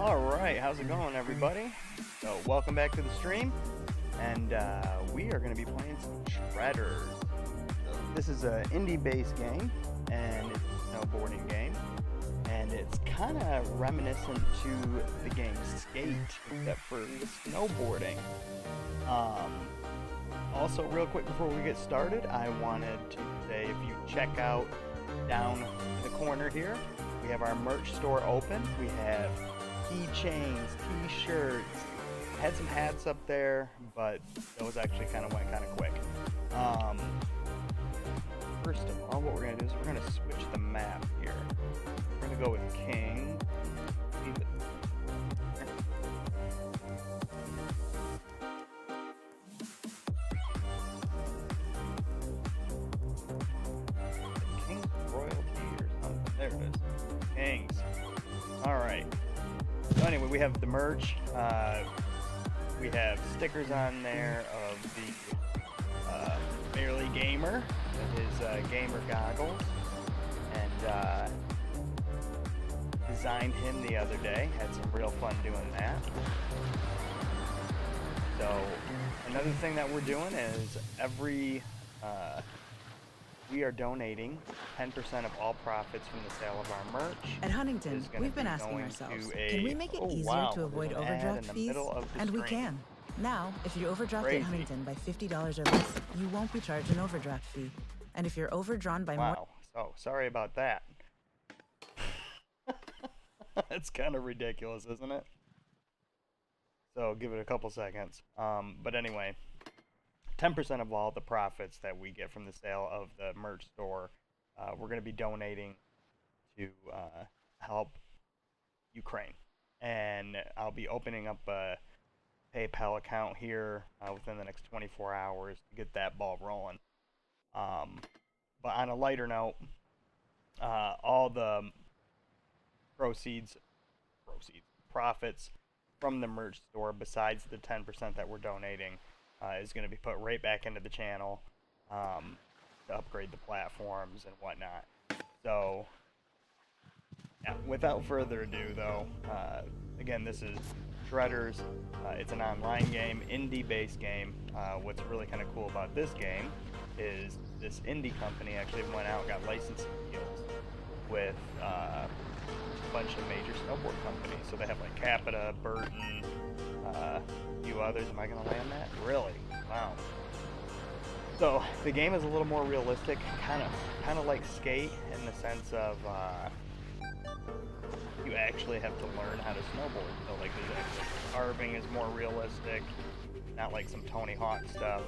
Alright, how's it going, everybody? So, welcome back to the stream, and we are going to be playing some Shredders. So, this is an indie-based game, and it's a snowboarding game, and it's kind of reminiscent to the game Skate, except for the snowboarding. Also, real quick before we get started, I wanted to say if you check out down in the corner here, we have our merch store open. We have keychains, t-shirts, had some hats up there, but those actually kind of went kind of quick. First of all, what we're going to do is we're going to switch the map here. We're going to go with King. King's Royalty or something. There it is. Kings. Alright. So anyway, we have the merch. We have stickers on there of the Merely Gamer with his gamer goggles, and designed him the other day. Had some real fun doing that. So another thing that we're doing is we are donating 10% of all profits from the sale of our merch. At Huntington, we've been asking ourselves, can we make it easier to avoid overdraft fees? And we can. Now, if you overdraft at Huntington by $50 or less, you won't be charged an overdraft fee. And if you're overdrawn by more... So, sorry about that. That's kind of ridiculous, isn't it? So, give it a couple seconds. But anyway... 10% of all the profits that we get from the sale of the merch store, we're going to be donating to help Ukraine. And I'll be opening up a PayPal account here within the next 24 hours to get that ball rolling. But on a lighter note, all the profits from the merch store, besides the 10% that we're donating, is going to be put right back into the channel to upgrade the platforms and whatnot. So, yeah, without further ado, though, again, this is Shredders. It's an online game, indie-based game. What's really kind of cool about this game is this indie company actually went out and got licensing deals with a bunch of major snowboard companies. So they have like Capita, Burton, few others. Am I going to land that? Really? Wow. So the game is a little more realistic, kind of like Skate in the sense of you actually have to learn how to snowboard. So like the carving is more realistic, not like some Tony Hawk stuff.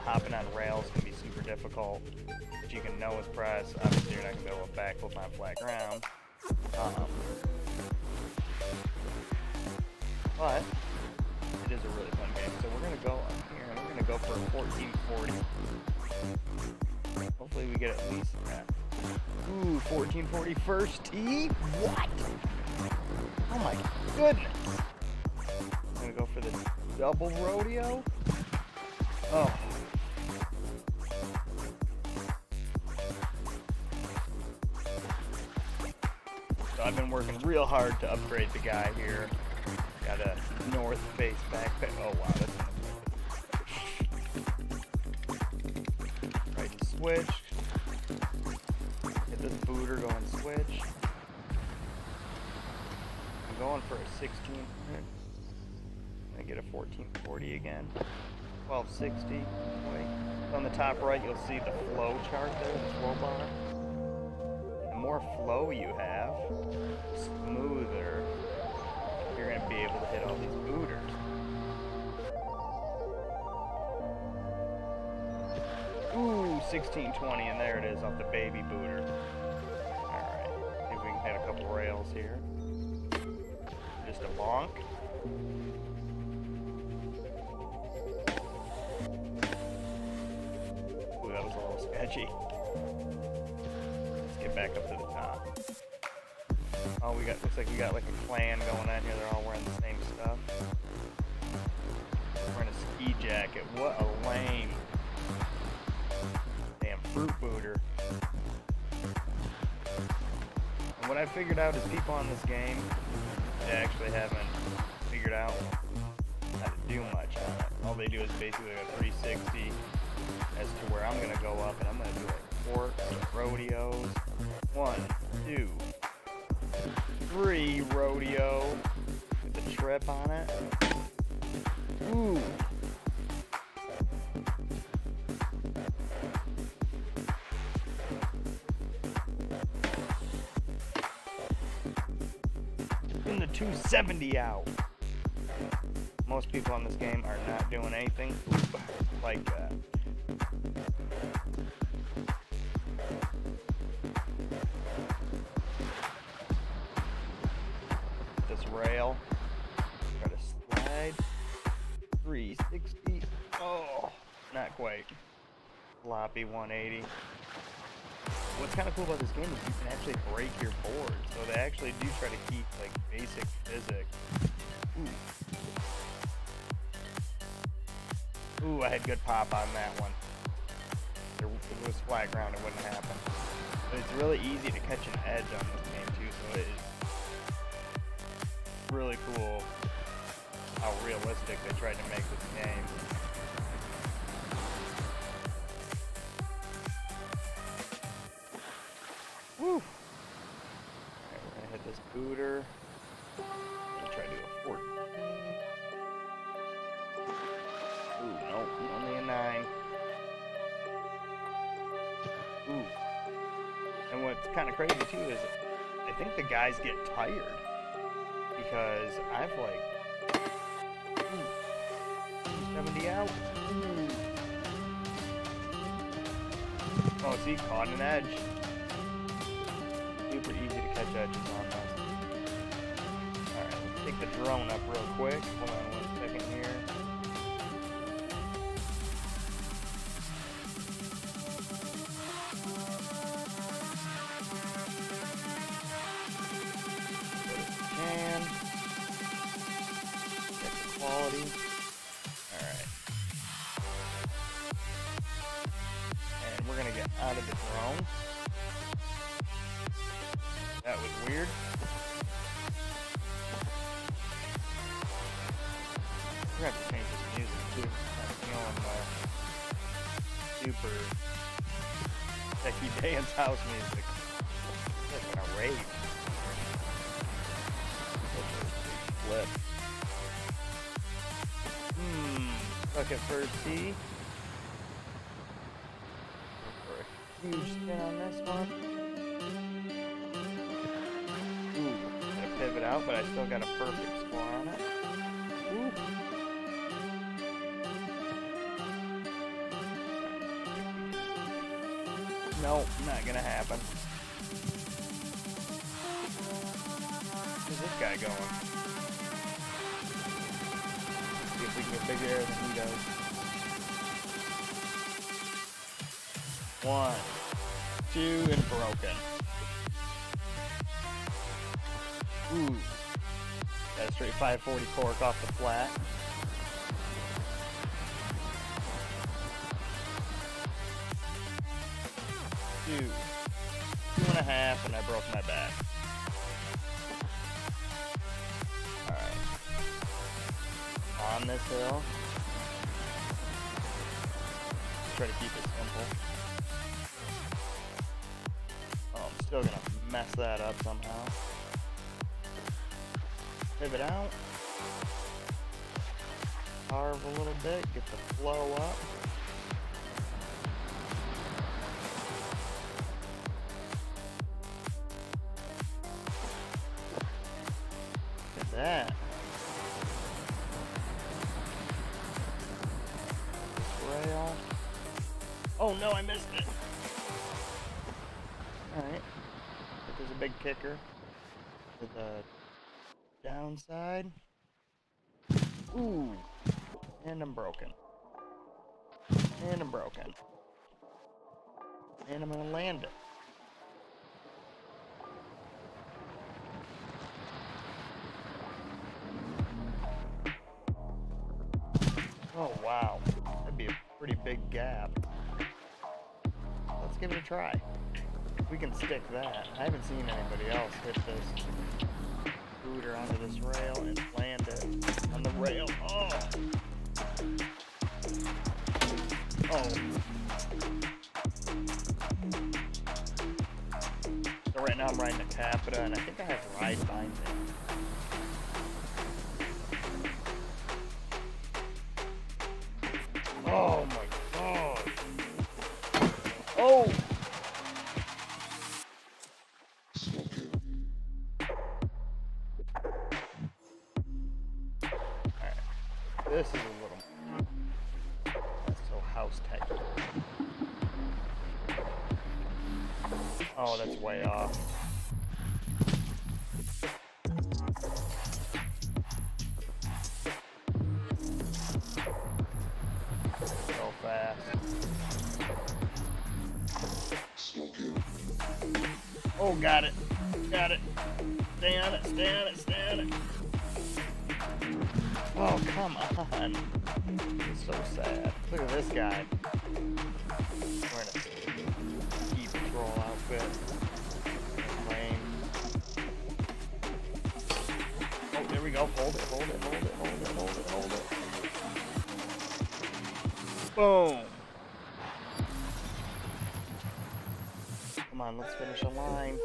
Hopping on rails can be super difficult, but you can nose press. Obviously, you're not going to be able to backflip on flat ground. But it is a really fun game. So we're going to go up here and we're going to go for a 1440. Hopefully we get at least that. Ooh, 1440 first tee? What? Oh my goodness. I'm going to go for the double rodeo. Oh. So I've been working real hard to upgrade the guy here. Got a North Face backpack. Oh wow, that's right, switch. Get this booter going switch. I'm going for a 1600. I get a 1440 again. 1260. Wait. On the top right, you'll see the flow chart there, the flow bar. The more flow you have, the smoother you're going to be able to hit all these booters. Ooh, 1620, and there it is off the baby booter. Alright, see if we can hit a couple rails here. Just a bonk. Ooh, that was a little sketchy. Let's get back up to the top. Oh, looks like we got like a clan going on here. They're all wearing the same stuff. Wearing a ski jacket. What a lame. Damn fruit booter. And what I figured out is people on this game they actually haven't figured out how to do much on it. All they do is basically a 360 as to where I'm gonna go up, and I'm gonna do like forks, rodeos. 1, 2, 3 rodeo with a trip on it. Ooh. In the 270 out. Most people in this game are not doing anything like that. This rail. Try to slide. 360. Oh, not quite. Floppy 180. What's kind of cool about this game is you can actually break your board. So they actually do try to keep like basic physics. Ooh, I had good pop on that one. If it was flat ground, it wouldn't happen. But it's really easy to catch an edge on this game too, so it is really cool how realistic they tried to make this game. Woo! Alright, we're gonna hit this booter. I'm gonna try to do a 14. Ooh, nope, only a 9. Ooh. And what's kind of crazy too is I think the guys get tired because I've like 70 out. Oh, see, caught an edge. Super easy to catch edges on this. Alright, let's take the drone up real quick. Hold on 1 second here. And check the quality. Alright. And we're gonna get out of the drone. That was weird. We're gonna have to change this music too. I'm feeling super techie dance house music. It's like a rave. Flip. Look at first C. For a huge spin on this one. Pivot out, but I still got a perfect score on it. Ooh. Nope, not gonna happen. Where's this guy going? Let's see if we can get bigger air than he does. 1, 2, and broken. Ooh. Got a straight 540 cork off the flat. Two. 2.5, and I broke my back. Alright. On this hill. Try to keep it simple. Oh, I'm still gonna mess that up somehow. Pivot out. Carve a little bit, get the flow up. Look at that. This rail. Oh no, I missed it. Alright. There's a big kicker to the downside. Ooh. And I'm broken. And I'm broken. And I'm gonna land it. Oh wow. That'd be a pretty big gap. Let's give it a try. We can stick that. I haven't seen anybody else hit this scooter onto this rail and land it on the rail. Oh! Oh. So right now I'm riding a Capita, and I think I have ride binding. Oh my god. Oh! Alright. This is a little... That's so house tech. Oh, that's way off. So fast. Oh, got it. Got it. Stay on it, stay on it, stay on it. Oh, come on. It's so sad. Look at this guy. Wearing a ski patrol outfit. Lame. Oh, there we go. Hold it, hold it, hold it, hold it, hold it, hold it. Boom. Come on, let's finish a line.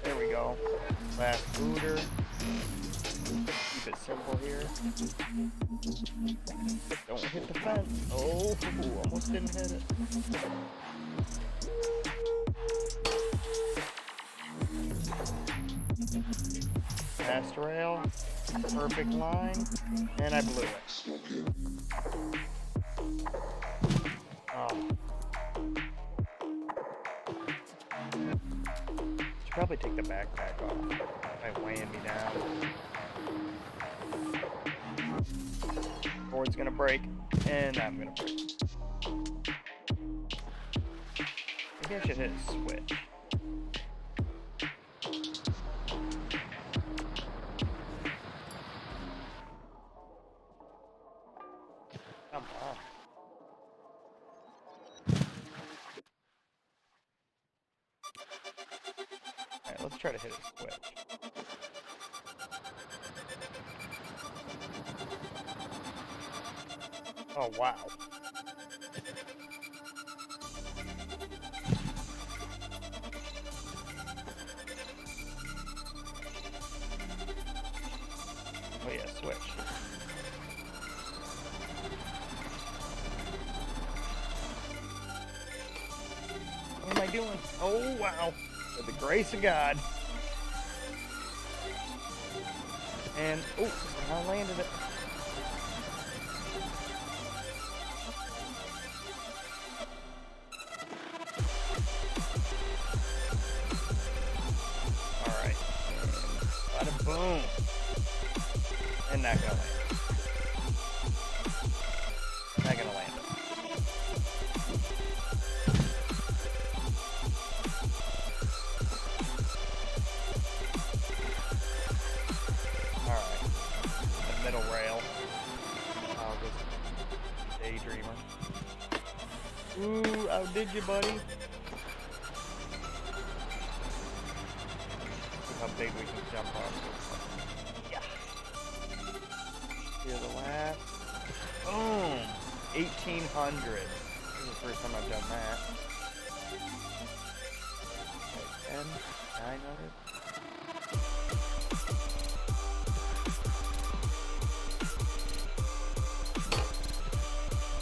There we go. Last booter. Keep it simple here. Don't hit the fence. Oh, almost didn't hit it. Fast rail. Perfect line. And I blew it. Oh. Should probably take the backpack off. Might weighing me down. Board's gonna break, and I'm gonna break. Maybe I should hit a switch. Come on. Alright, let's try to hit a switch. Oh, wow. Oh yeah, switch. What am I doing? Oh, wow. With the grace of God. And, oh, I landed it. Boom. And not gonna land it. Not gonna land it. Alright. The middle rail. I'll just daydreamer. Ooh, outdid you, buddy. See how big we can jump off. The last. Boom! 1,800. This is the first time I've done that. 10, 900.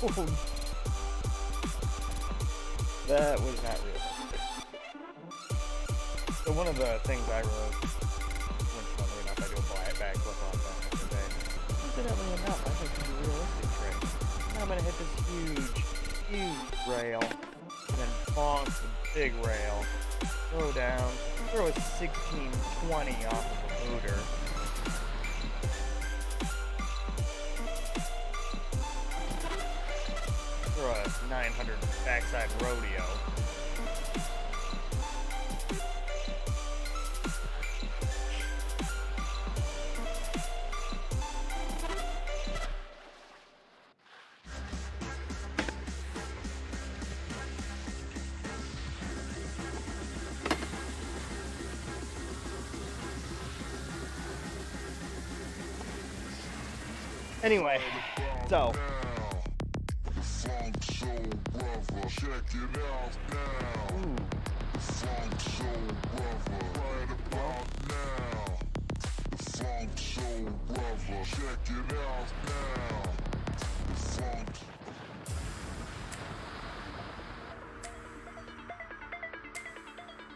Oh. That was not realistic. So one of the things I wrote, funnily enough, I do a backflip on that today. Definitely enough. I think it's a realistic trick. Now I'm gonna hit this huge rail, and then bonk the big rail, go down, throw a 1620 off of the booter. Throw a 900 backside rodeo. Anyway, so.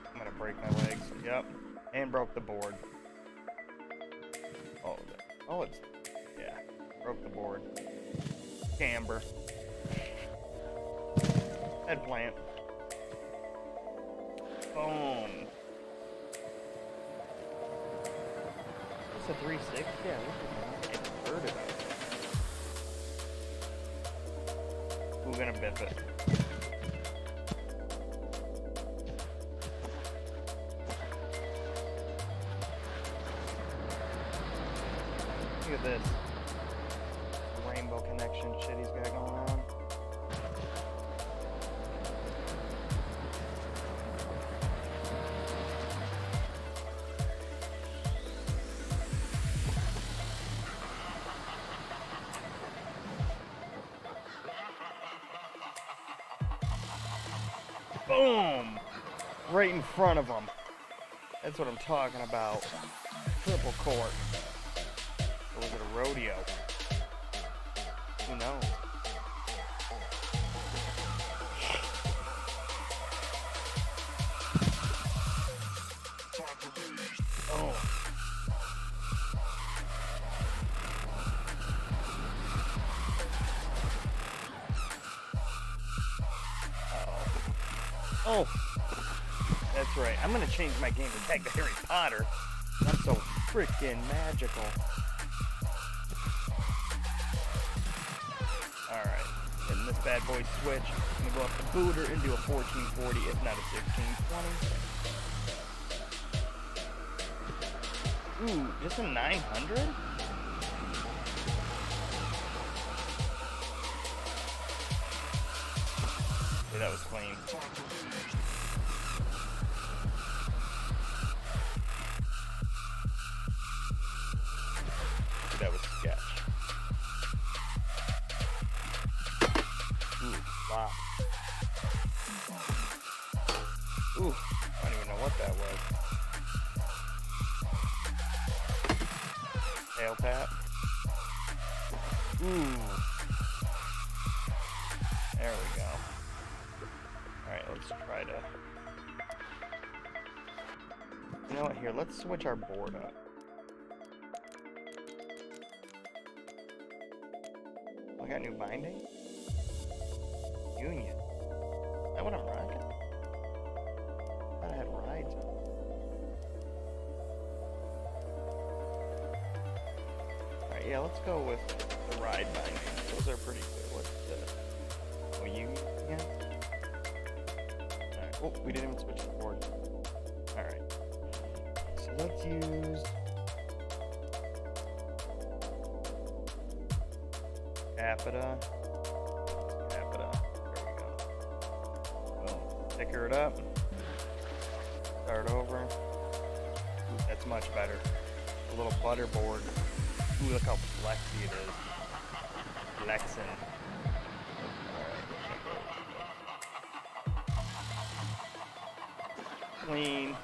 I'm gonna break my legs. Yep. And broke the board. Oh, it's, yeah, broke the board. Camber. Head plant. Boom. It's a 360? Yeah, look at that. Inverted it. Who's gonna biff it? Look at this rainbow connection shit he's got going on. Boom! Right in front of him. That's what I'm talking about. Triple court. Or was it a rodeo? Who knows? Oh. Oh. That's right. I'm gonna change my game tag to Harry Potter. I'm so freaking magical. Alright, getting this bad boy switch. I'm gonna go up the booter into a 1440, if not a 1620. Ooh, just a 900? Yeah, that was clean. That was sketch. Ooh, wow. Ooh, I don't even know what that was. Tail tap. Ooh. There we go. Alright, let's try to... You know what, here, let's switch our board up. I got new binding? Union. Is that what I'm rocking? I thought I had rides. Alright, yeah, let's go with the ride binding. Those are pretty good. What's the... Oh, Union again? Alright, oh, we didn't even switch the board. Alright. So let's use... Capita. Capita. There we go. Boom. Ticker it up. Start over. Ooh, that's much better. A little butter board. Ooh, look how flexy it is. Flexing. Alright. Clean.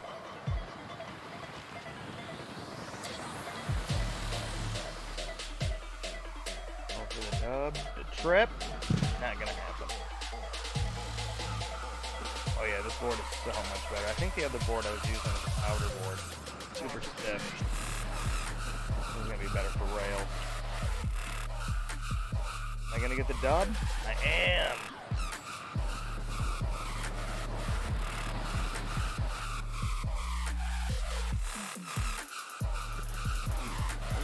The trip, not gonna happen. Oh yeah, this board is so much better. I think the other board I was using was a powder board. Super stiff. This is gonna be better for rail. Am I gonna get the dub? I am!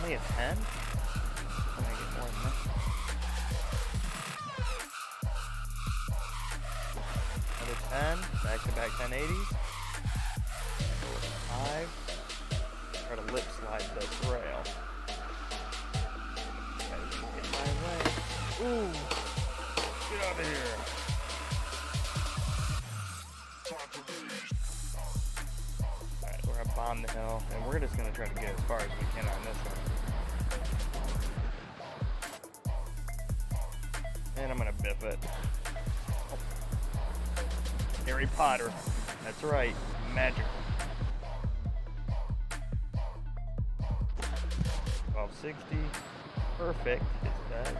Only a 10? Can I get more than that? Another 10, back-to-back 1080s. Go with 5. Try to lip slide this rail. Get my way. Ooh! Get out of here! Alright, we're gonna bomb the hill, and we're just gonna try to get as far as we can on this one. And I'm gonna biff it. Harry Potter. That's right. Magical. 1260. Perfect. It says.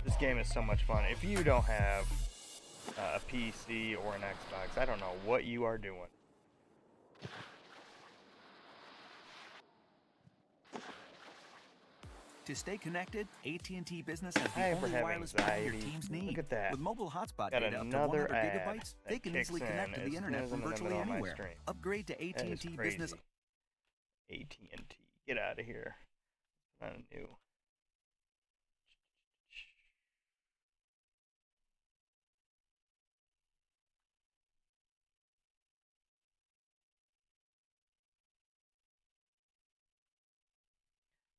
This game is so much fun. If you don't have a PC or an Xbox, I don't know what you are doing. To stay connected, AT&T Business has the only wireless plan your teams need. Look at that. With mobile hotspot Got data up to 100 gigabytes, they can kicks easily connect to the internet from virtually anywhere. Upgrade to AT&T Business. AT&T, get out of here. Not new.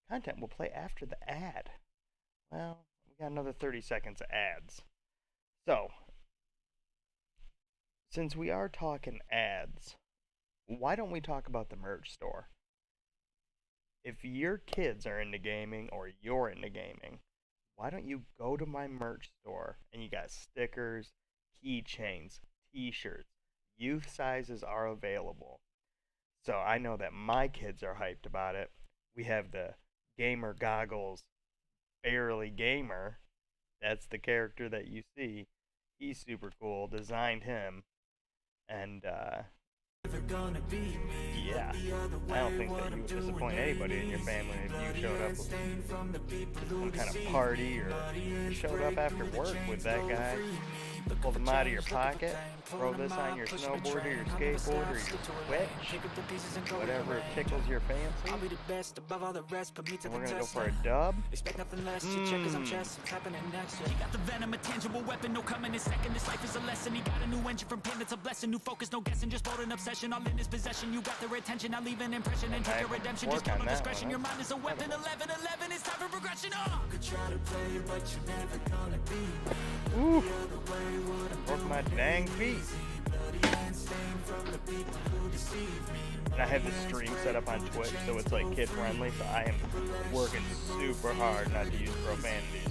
Content will play after the ad. Well, we got another 30 seconds of ads. So, since we are talking ads, why don't we talk about the merch store? If your kids are into gaming or you're into gaming, why don't you go to my merch store and you got stickers, keychains, t-shirts, youth sizes are available. So I know that my kids are hyped about it. We have the gamer goggles, Barely Gamer. That's the character that you see. He's super cool. Designed him. And yeah, I don't think that you would disappoint anybody in your family if you showed up with some kind of party or showed up after work with that guy. Pull them out of your pocket, throw this on your snowboard or your skateboard or your Switch, whatever tickles your fancy. And we're gonna go for a dub. He got the venom, a tangible weapon, no coming in second. This life is a lesson. He got a new engine from pain, it's a blessing. New focus, no guessing, just bold and obsession. All in his possession. You got their attention, I leave an impression and take your redemption. Just come on discretion. Your mind is a weapon. 11-11, it's time for progression. Could try to play you, but you're never gonna be. Ooh. Broke my dang feet. And I have the stream set up on Twitch, so it's like kid friendly, so I am working super hard not to use profanities.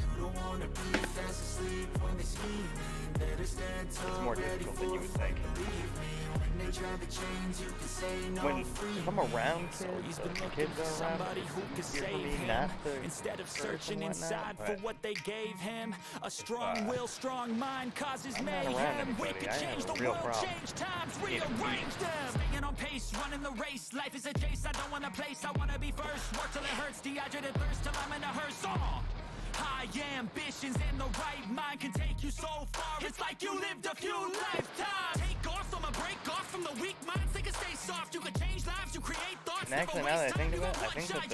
It's more difficult than you would think. If I'm around kids, the kids are around, it's easier for me not to instead of searching inside for what they gave him. A strong will, strong mind causes mayhem. We could change the world, change times, rearrange them. Staying on pace, running the race. Life is a chase, I don't want a place, I want to be first. Work till it hurts, dehydrated thirst till I'm in a hearse. High ambitions and the right mind can take you so far. It's like you lived a few lifetimes. Take off from a break off from the weak minds. They can stay soft. You can change lives. You create thoughts. And actually, now that I think of it, I think that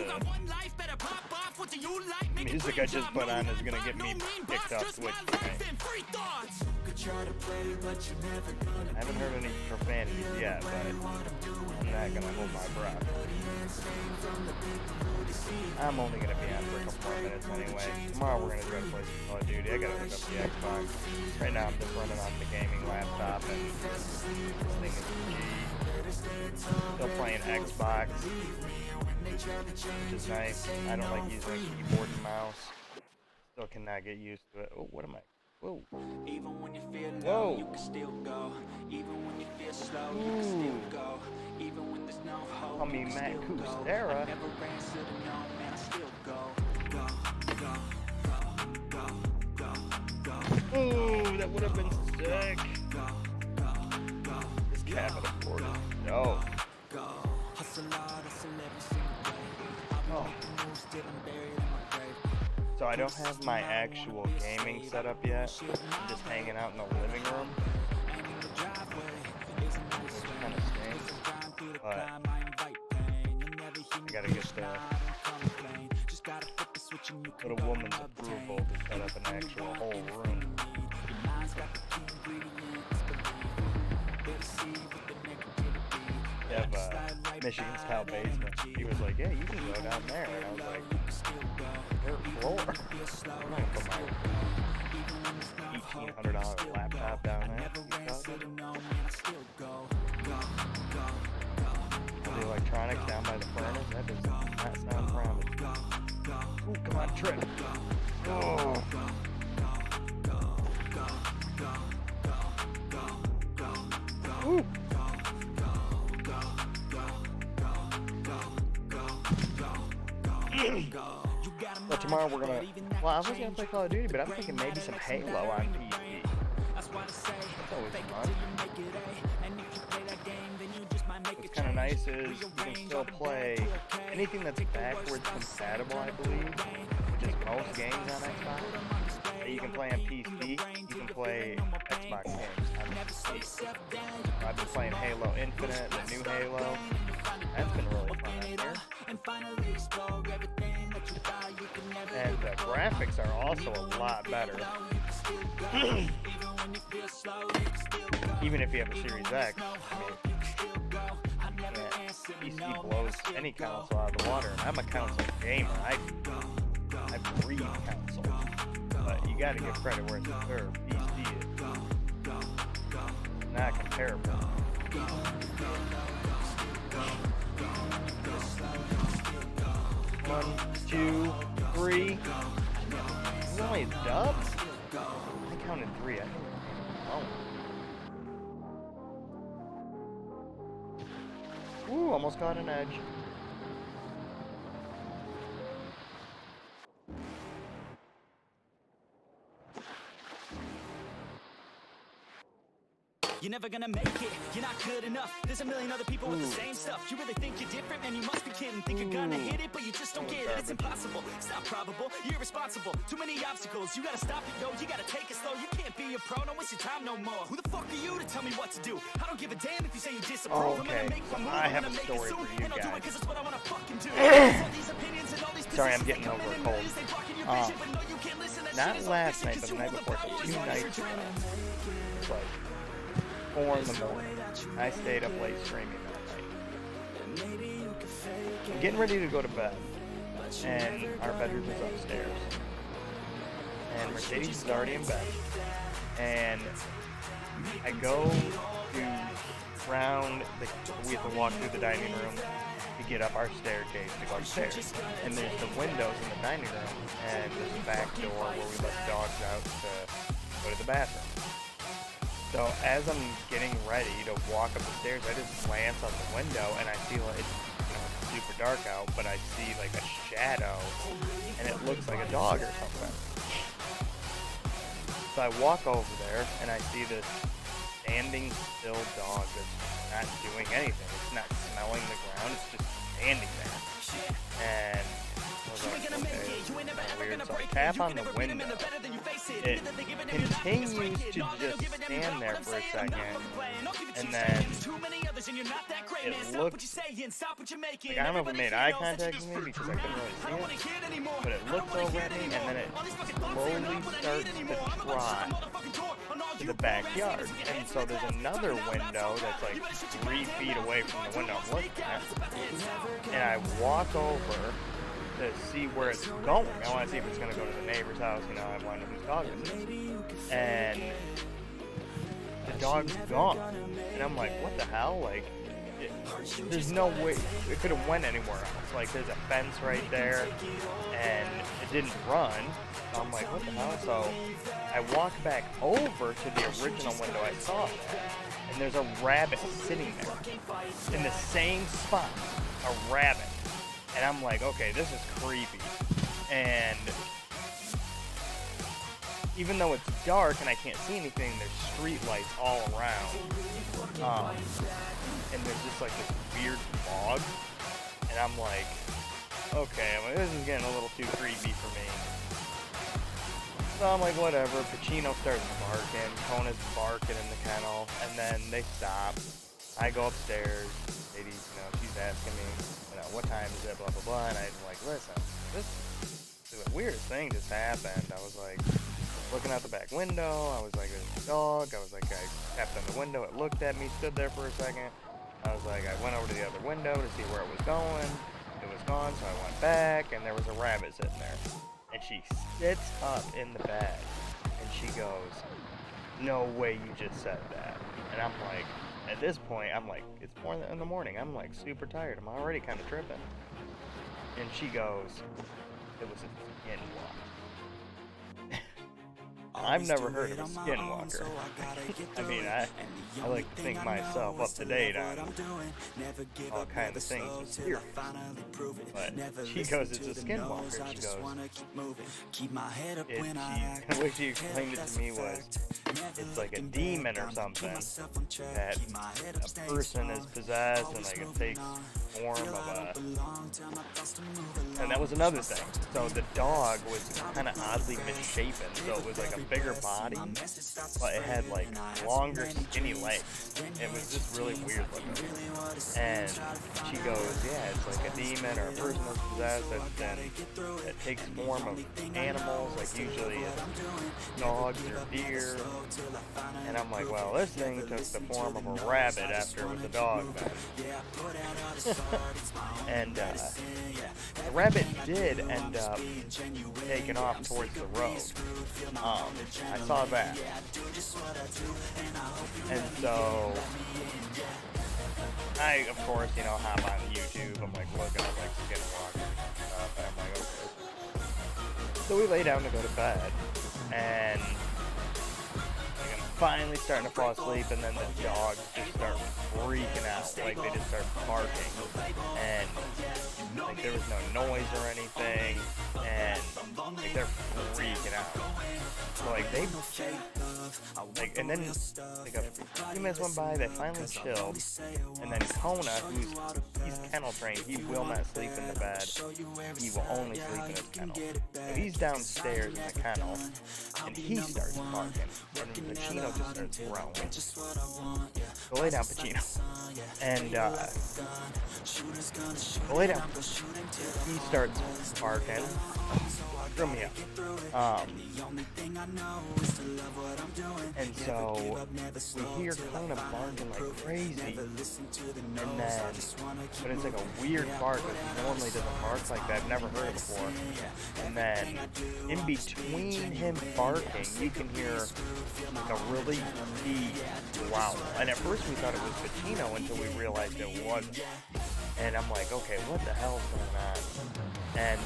the music I just put on is gonna get me kicked off Twitch tonight. I haven't heard any profanities yet, but I'm not gonna hold my breath. I'm only gonna be on for a couple more minutes anyway. Tomorrow we're gonna try to play some Call of Duty. I gotta hook up the Xbox. Right now I'm just running off the gaming laptop and this thing is still playing Xbox, which is nice. I don't like using a keyboard and mouse. Still cannot get used to it. Oh, what am I? Whoa. Even when you feel low, you can still go. Even when you feel slow, you can still go. Even when there's no hope, I mean, Matt Coustera. Never answer to no, man, I still go. Ooh, that would have been sick. This cabinet board is dope. Oh. So I don't have my actual gaming set up yet. I'm just hanging out in the living room. Which kind of stinks. But I gotta get a woman's approval to set up an actual whole room. We have a Michigan style basement. He was like, yeah, you can go down there. And I was like, dirt floor. I'm not gonna put my $1,800 laptop down there. The electronics down by the furnace, that does not sound promising. Ooh, come on, trip. Oh. Woo. But tomorrow we're gonna. Well, I was gonna play Call of Duty, but I'm thinking maybe some Halo on PC. That's always fun. What's kind of nice is you can still play anything that's backwards compatible, I believe, which is most games on Xbox. You can play on PC, you can play Xbox games on PC. I've been playing Halo Infinite, the new Halo. That's been really fun out here. And the graphics are also a lot better. Even if you have a Series X, I mean, PC blows any console out of the water, and I'm a console gamer. I breathe console. But you gotta give credit where it's deserved. PC is not comparable. 1, 2, 3. This is only a dub? I counted 3. I think. Oh. Ooh, almost got an edge. You're never gonna make it, you're not good enough. There's a million other people with the same stuff. You really think you're different, man, you must be kidding. Think you're gonna hit it, but you just don't get it. It's impossible, it's not probable, you're irresponsible. Too many obstacles, you gotta stop it, yo. You gotta take it slow, you can't be a pro. Don't waste your time no more. Who the fuck are you to tell me what to do? I don't give a damn if you say you disapprove. Okay, I have a story for you guys. Sorry, I'm getting over a cold. Not last night, but the night before, so 2 nights ago. It's like 4 in the morning. I stayed up late streaming that night. I'm getting ready to go to bed, and our bedroom is upstairs. And Mercedes is already in bed. And I go to round we have to walk through the dining room to get up our staircase to go upstairs. And there's the windows in the dining room, and there's a back door where we let the dogs out to go to the bathroom. So as I'm getting ready to walk up the stairs, I just glance out the window and I see like it's super dark out, but I see like a shadow and it looks like a dog or something. So I walk over there and I see this standing still dog that's not doing anything. It's not smelling the ground, it's just standing there. And I was like, okay, weird. So I tap on the window. It continues to just stand there for a second, and then it looks like, I don't know if it made eye contact with me because I couldn't really see it, but it looked over at me, and then it slowly starts to trot to the backyard. And so there's another window that's like 3 feet away from the window I'm looking at, and I walk over to see where it's going. I want to see if it's going to go to the neighbor's house. You know, I want to know whose dog it is. And the dog's gone. And I'm like, what the hell? Like, there's no way it could have went anywhere else. Like, there's a fence right there, and it didn't run. So I'm like, what the hell? So I walk back over to the original window I saw it at, and there's a rabbit sitting there in the same spot. A rabbit. And I'm like, okay, this is creepy. And even though it's dark and I can't see anything, there's street lights all around. And there's just like this weird fog. And I'm like, okay, this is getting a little too creepy for me. So I'm like, whatever. Pacino starts barking. Kona's barking in the kennel. And then they stop. I go upstairs. Lady, she's asking me, what time is it, blah, blah, blah. And I'm like, listen, this is the weirdest thing just happened. I was like, looking out the back window. I was like, there's a dog. I was like, I tapped on the window. It looked at me, stood there for a second. I was like, I went over to the other window to see where it was going. It was gone, so I went back, and there was a rabbit sitting there. And she sits up in the bed, and she goes, no way you just said that. And I'm like, at this point, I'm like, it's 4 in the morning. I'm like super tired. I'm already kind of tripping. And she goes, it was a skinwalker. I've never heard of a skinwalker. I mean, I like to think myself up to date on all kinds of things with spirits. But she goes, it's a skinwalker. She goes, the way she explained it to me was, it's like a demon or something that a person is possessed and like it takes form of a, and that was another thing. So the dog was kind of oddly misshapen, so it was like a bigger body, but it had like longer skinny legs. It was just really weird looking. And she goes, yeah, it's like a demon or a person that's possessed that takes form of animals, like usually dogs or deer. And I'm like, well, this thing took the form of a rabbit after it was a dog then. And the rabbit did end up taking off towards the road. I saw that. And so I, of course, hop on YouTube. I'm like looking up like skinwalkers and stuff. And I'm like, okay. So we lay down to go to bed, and I'm finally starting to fall asleep, and then the dogs just start freaking out. Like they just start barking, and like there was no noise or anything, and like they're freaking out. So like they and then like a few minutes went by, they finally chilled, and then Kona, he's kennel trained, he will not sleep in the bed, he will only sleep in his kennel. So he's downstairs in the kennel, and he starts barking, and then Pacino just starts growling. Go lay down, Pacino. And go lay down. He starts barking. Throw me up. And so we hear Kona barking like crazy, and then, but it's like a weird bark that he normally doesn't bark like that. I've never heard it before. And then in between him barking, you can hear like a really deep growl. And at first we thought it was Pacino until we realized it wasn't. And I'm like, okay, what the hell's going on? And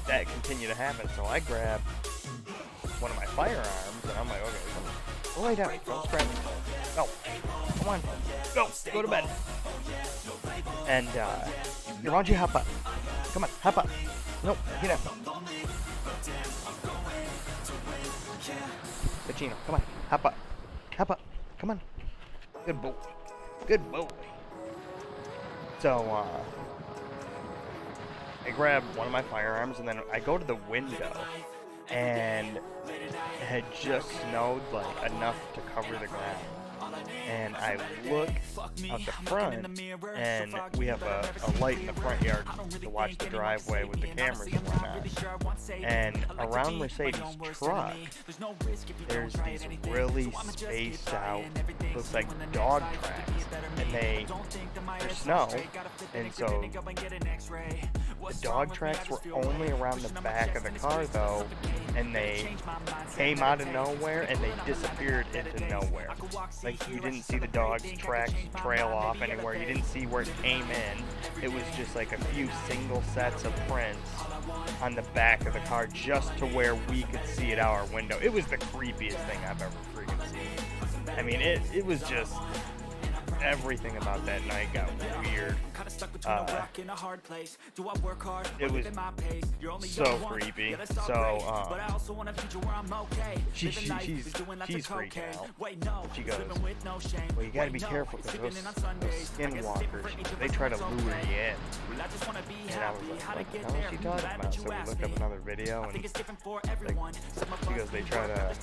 that continued to happen, so I grabbed one of my firearms, and I'm like, okay, go lay down, don't scratch me. No, come on, go to bed. And here, why don't you hop up? Come on, hop up. Nope, get up. Pacino, come on, hop up, come on. Good boy, good boy. So, I grab one of my firearms, and then I go to the window, and it had just snowed like enough to cover the ground. And I look out the front, and we have a light in the front yard to watch the driveway with the cameras and whatnot. And around Mercedes' truck, there's these really spaced out, looks like dog tracks, and they're snow, and so the dog tracks were only around the back of the car though, and they came out of nowhere and they disappeared into nowhere. Like you didn't see the dog's tracks trail off anywhere, you didn't see where it came in. It was just like a few single sets of prints on the back of the car just to where we could see it out our window. It was the creepiest thing I've ever freaking seen. I mean, it was just, everything about that night got weird. It was so creepy. So she's freaking out. She goes, well, you gotta be careful because those skinwalkers, they try to lure you in. And I was like, what the hell is she talking about? So we looked up another video, and like, she goes, they try to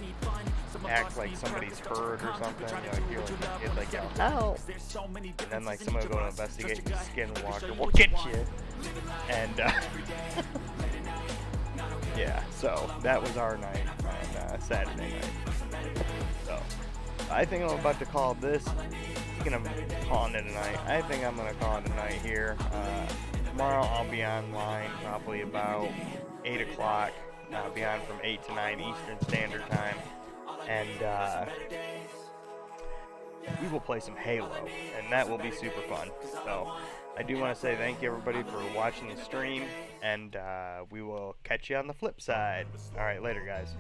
act like somebody's hurt or something. You're like a kid like, help. And then like someone will go to investigate the skinwalker will get you. And yeah, so that was our night on Saturday night. So I think I'm about to call this, speaking of calling it a night, I think I'm going to call it a night here. Tomorrow I'll be online probably about 8 o'clock. I'll be on from 8 to 9 Eastern Standard Time. And we will play some Halo, and that will be super fun. So I do want to say thank you everybody for watching the stream, and we will catch you on the flip side. All right, later guys.